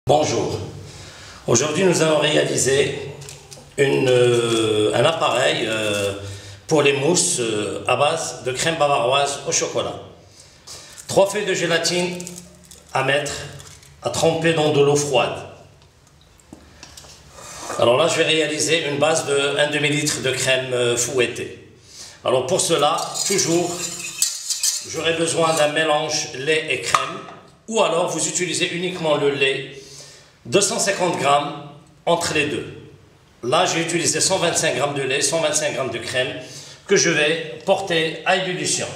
Bonjour, aujourd'hui nous allons réaliser un appareil pour les mousses à base de crème bavaroise au chocolat. 3 feuilles de gélatine à mettre, à tremper dans de l'eau froide. Alors là je vais réaliser une base de 1 demi-litre de crème fouettée. Alors pour cela, toujours, j'aurai besoin d'un mélange lait et crème, ou alors vous utilisez uniquement le lait. 250 g entre les deux. Là, j'ai utilisé 125 g de lait, 125 g de crème que je vais porter à ébullition.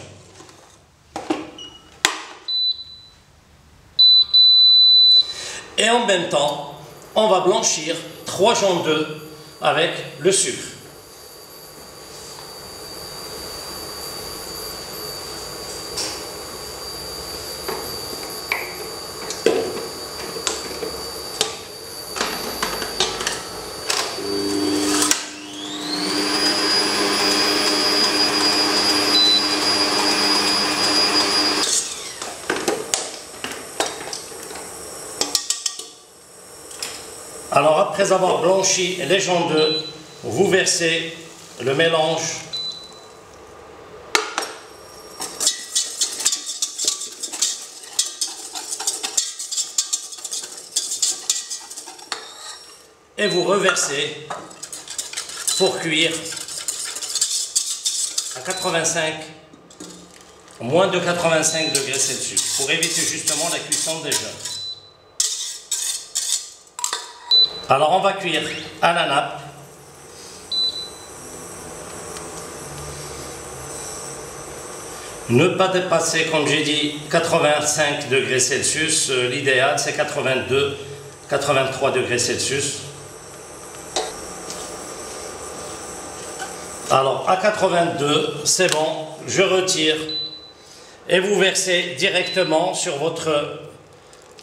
Et en même temps, on va blanchir 3 jaunes d'œufs avec le sucre. Alors après avoir blanchi les jaunes d'œufs, vous versez le mélange et vous reversez pour cuire à 85, moins de 85 degrés Celsius, pour éviter justement la cuisson des jaunes. Alors on va cuire à la nappe. Ne pas dépasser, comme j'ai dit, 85 degrés Celsius. L'idéal c'est 82, 83 degrés Celsius. Alors à 82, c'est bon, je retire et vous versez directement sur votre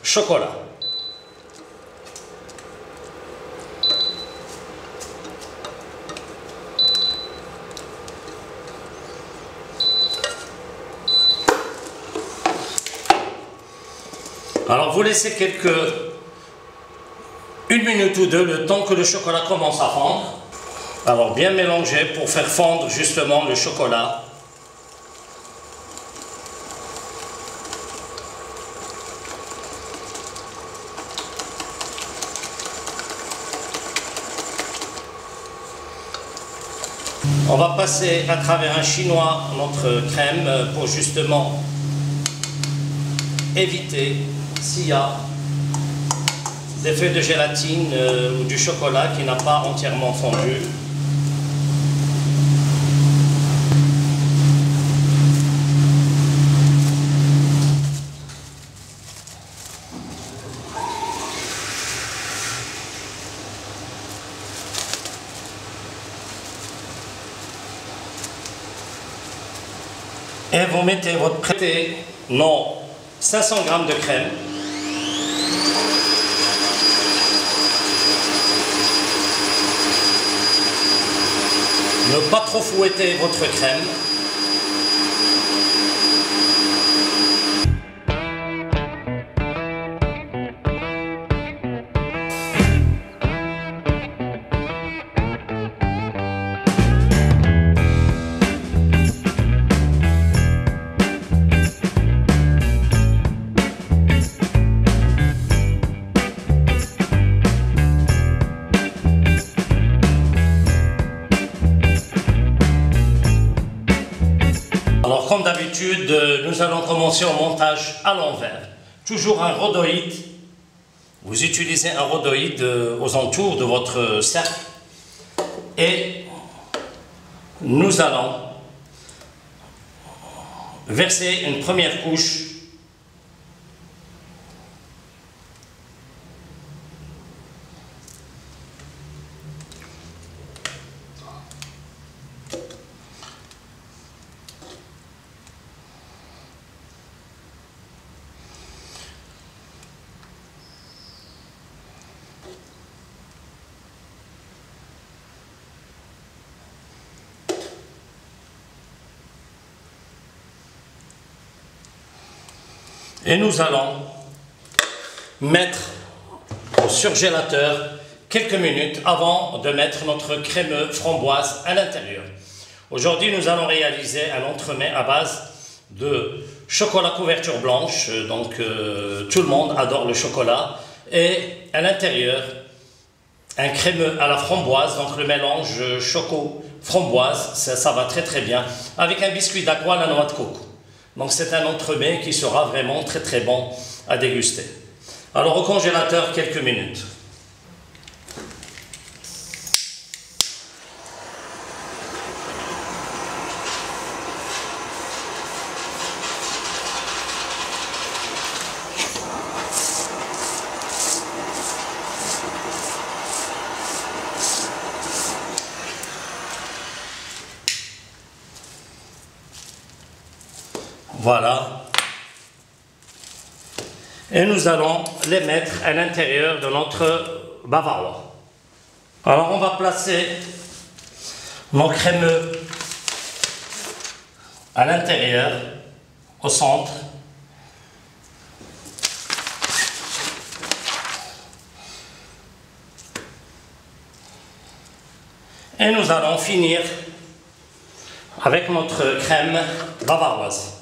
chocolat. Alors vous laissez une minute ou deux, le temps que le chocolat commence à fondre. Alors bien mélanger pour faire fondre justement le chocolat. On va passer à travers un chinois notre crème pour justement éviter s'il y a des feuilles de gélatine ou du chocolat qui n'a pas entièrement fondu. Et vous mettez votre prêté, non, 500 g de crème. Ne pas trop fouetter votre crème. Alors comme d'habitude, nous allons commencer au montage à l'envers. Toujours un rhodoïde. Vous utilisez un rhodoïde aux entours de votre cercle. Et nous allons verser une première couche . Et nous allons mettre au surgélateur quelques minutes avant de mettre notre crémeux framboise à l'intérieur. Aujourd'hui, nous allons réaliser un entremets à base de chocolat couverture blanche. Donc, tout le monde adore le chocolat. Et à l'intérieur, un crémeux à la framboise. Donc, le mélange choco-framboise, ça va très très bien. Avec un biscuit d'aqua à la noix de coco. Donc, c'est un entremets qui sera vraiment très très bon à déguster. Alors, au congélateur, quelques minutes. Voilà. Et nous allons les mettre à l'intérieur de notre bavarois. Alors on va placer nos crémeux à l'intérieur, au centre. Et nous allons finir avec notre crème bavaroise.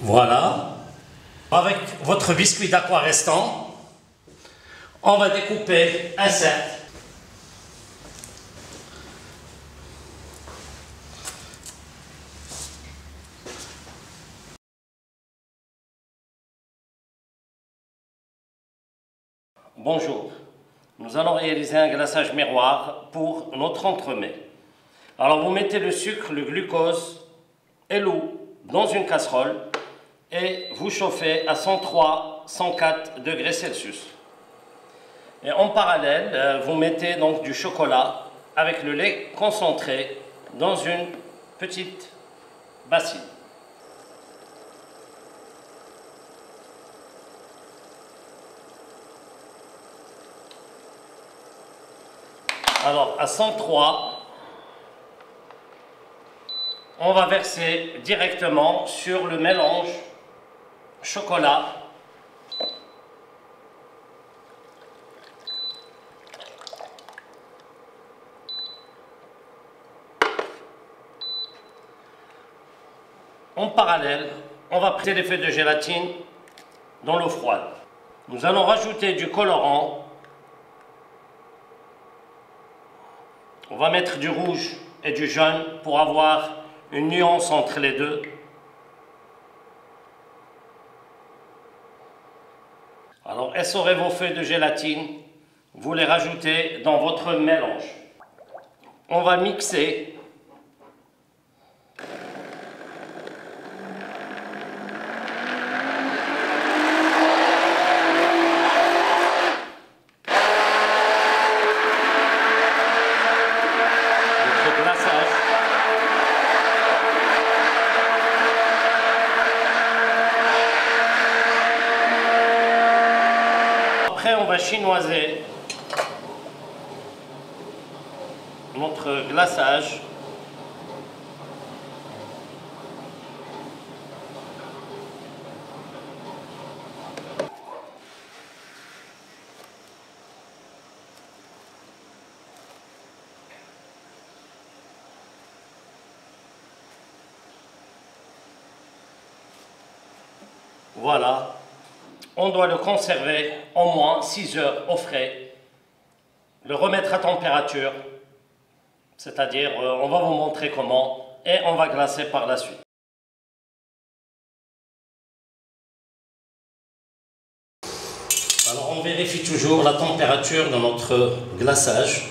Voilà. Avec votre biscuit d'aqua restant, on va découper un cercle. Bonjour. Nous allons réaliser un glaçage miroir pour notre entremets. Alors vous mettez le sucre, le glucose et l'eau dans une casserole et vous chauffez à 103-104 degrés Celsius. Et en parallèle, vous mettez donc du chocolat avec le lait concentré dans une petite bassine. Alors à 103, on va verser directement sur le mélange chocolat en parallèle. On va presser les feuilles de gélatine dans l'eau froide. Nous allons rajouter du colorant. On va mettre du rouge et du jaune pour avoir une nuance entre les deux. Alors, essorez vos feuilles de gélatine, vous les rajoutez dans votre mélange. On va mixer. Notre glaçage. Après, on va chinoiser notre glaçage. Voilà. On doit le conserver au moins 6 heures au frais, le remettre à température, c'est-à-dire on va vous montrer comment et on va glacer par la suite. Alors on vérifie toujours la température de notre glaçage.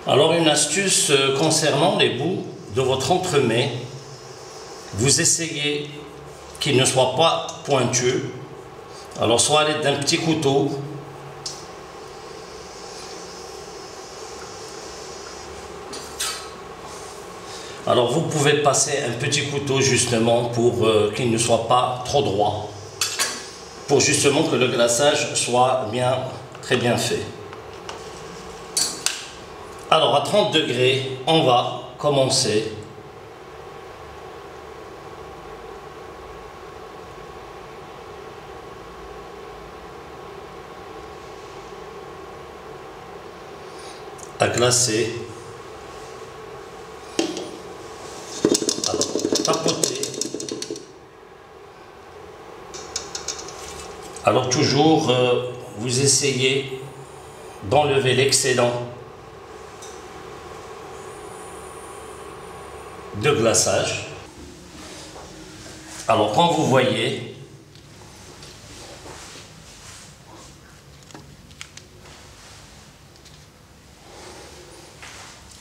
Alors une astuce concernant les bouts de votre entremets, vous essayez qu'il ne soit pas pointu. Alors soit à l'aide d'un petit couteau, alors vous pouvez passer un petit couteau justement pour qu'il ne soit pas trop droit, pour justement que le glaçage soit très bien fait. Alors à 30 degrés, on va commencer à glacer, alors, tapoter. Alors toujours, vous essayez d'enlever l'excédent de glaçage. Alors quand vous voyez,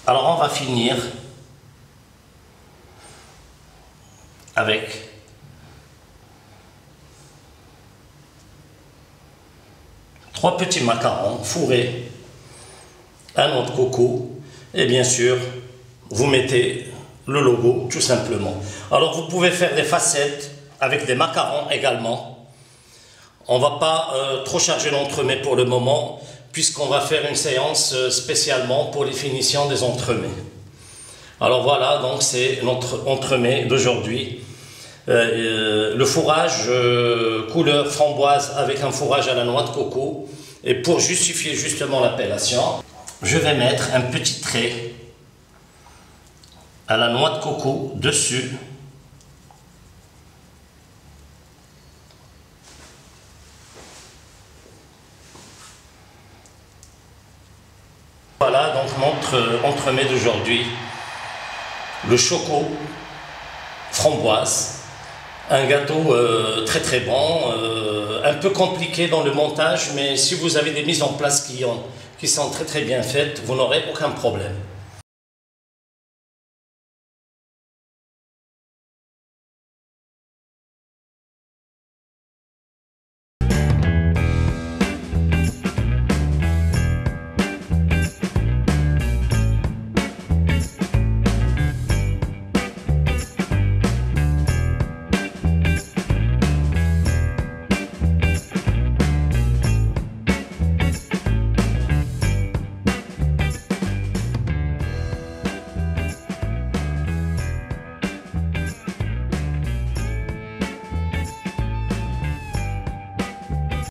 alors on va finir avec trois petits macarons fourrés à noix de coco et bien sûr vous mettez le logo tout simplement. Alors vous pouvez faire des facettes avec des macarons également. On va pas trop charger l'entremets pour le moment puisqu'on va faire une séance spécialement pour les finitions des entremets. Alors voilà, donc c'est notre entremets d'aujourd'hui. Le fourrage couleur framboise avec un fourrage à la noix de coco. Et pour justifier justement l'appellation, je vais mettre un petit trait à la noix de coco dessus. Voilà donc notre entremets d'aujourd'hui. Le choco framboise, un gâteau très très bon, un peu compliqué dans le montage, mais si vous avez des mises en place qui sont très très bien faites, vous n'aurez aucun problème.